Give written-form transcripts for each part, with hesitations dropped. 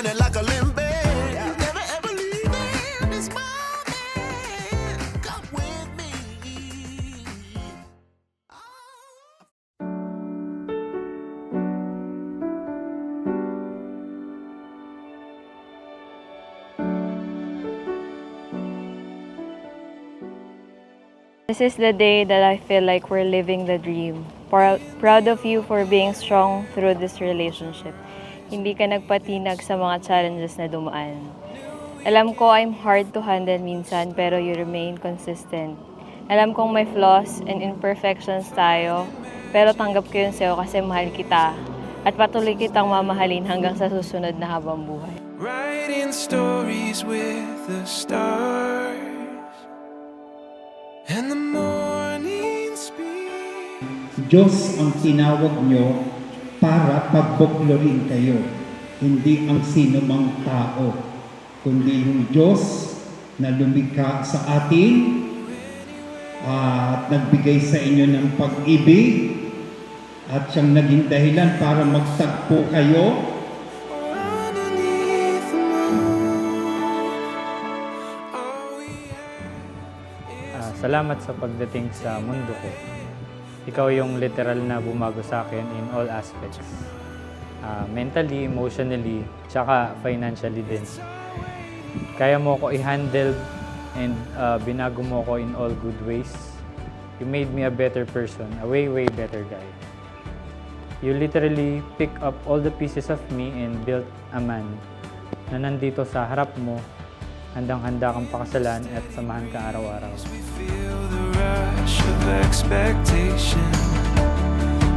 running like a limbo. You never ever leave me in this moment. Come with me. This is the day that I feel like we're living the dream. Proud of you for being strong through this relationship. Hindi ka nagpatinag sa mga challenges na dumaan. Alam ko I'm hard to handle minsan pero you remain consistent. Alam kong may flaws and imperfections tayo pero tanggap ko yun sa'yo kasi mahal kita at patuloy kitang mamahalin hanggang sa susunod na habang buhay. Writing stories with the stars and the morning speed. Diyos ang tinawag nyo para pagbuklorin kayo, hindi ang sino mang tao, kundi yung Diyos na lumikha sa atin at nagbigay sa inyo ng pag-ibig at siyang naging dahilan para magtagpo kayo. Salamat sa pagdating sa mundo ko. Ikaw yung literal na bumago sa akin in all aspects. Mentally, emotionally, tsaka financially din. Kaya mo ko i-handle and binago mo ko in all good ways. You made me a better person, a way better guy. You literally pick up all the pieces of me and built a man na nandito sa harap mo, handang-handa kang pakasalan at samahan ka araw-araw. Feel the rush of expectation.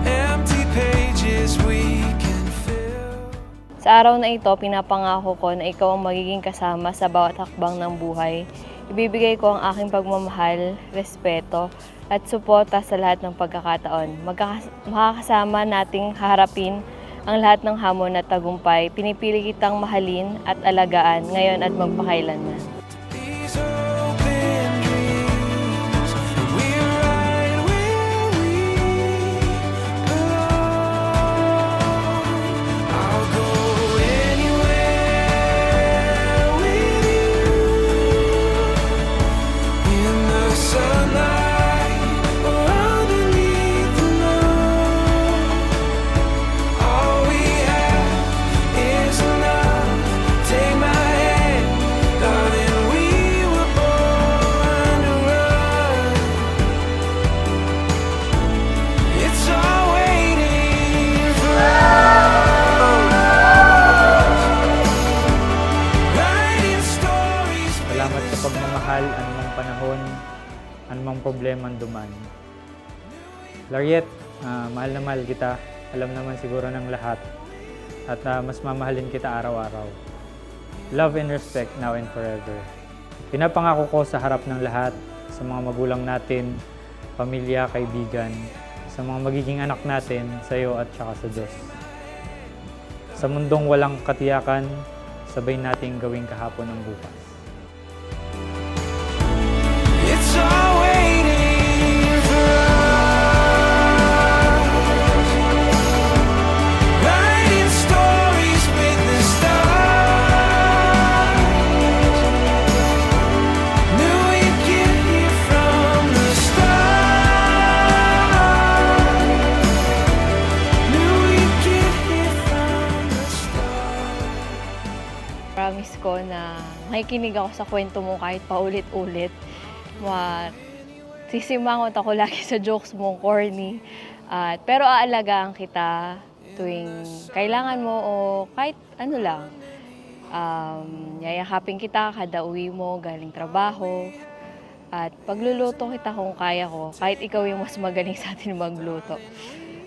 Empty pages we can fill. Sa araw na ito, pinapangako ko na ikaw ang magiging kasama sa bawat hakbang ng buhay. Ibibigay ko ang aking pagmamahal, respeto, at suporta sa lahat ng pagkakataon. Makakasama nating haharapin ang lahat ng hamon at tagumpay. Pinipili kitang mahalin at alagaan ngayon at magpakailanman. These open dreams, we're right where we belong. I'll go anywhere with you in the sunlight or underneath the moon. All we have is love. Take my hand, darling, we were born to run. It's all waiting for us. Writing stories. Salamat sa pagmamahal, anumang panahon, anumang problema ang duman. Lariet, mahal na mahal kita. Alam naman siguro ng lahat. At mas mamahalin kita araw-araw. Love and respect now and forever. Pinapangako ko sa harap ng lahat, sa mga magulang natin, pamilya, kaibigan, sa mga magiging anak natin, sa iyo at saka sa Diyos. Sa mundong walang katiyakan, sabay nating gawing kahapon ang bukas. It's all waiting for us. Writing stories with the stars. Knew we'd get here from the start. Knew we'd get here from the start. Promise ko na makikinig ako sa kwento mo kahit paulit-ulit. Sisimangot ako lagi sa jokes mo, corny. Pero aalagaan kita tuwing kailangan mo o kahit ano lang. Yayakapin kita kada uwi mo, galing trabaho. At pagluluto kita kung kaya ko, kahit ikaw yung mas magaling sa atin magluto.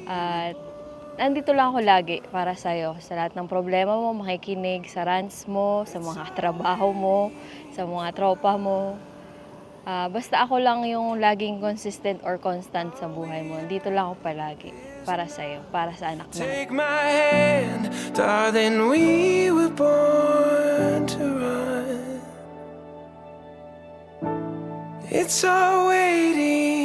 At nandito lang ako lagi para sa'yo. Sa lahat ng problema mo, makikinig sa rants mo, sa mga trabaho mo, sa mga tropa mo. Basta ako lang yung laging consistent or constant sa buhay mo. Dito lang ako palagi para sa'yo, para sa anak mo. Take my hand, darling, we were born to run. It's all waiting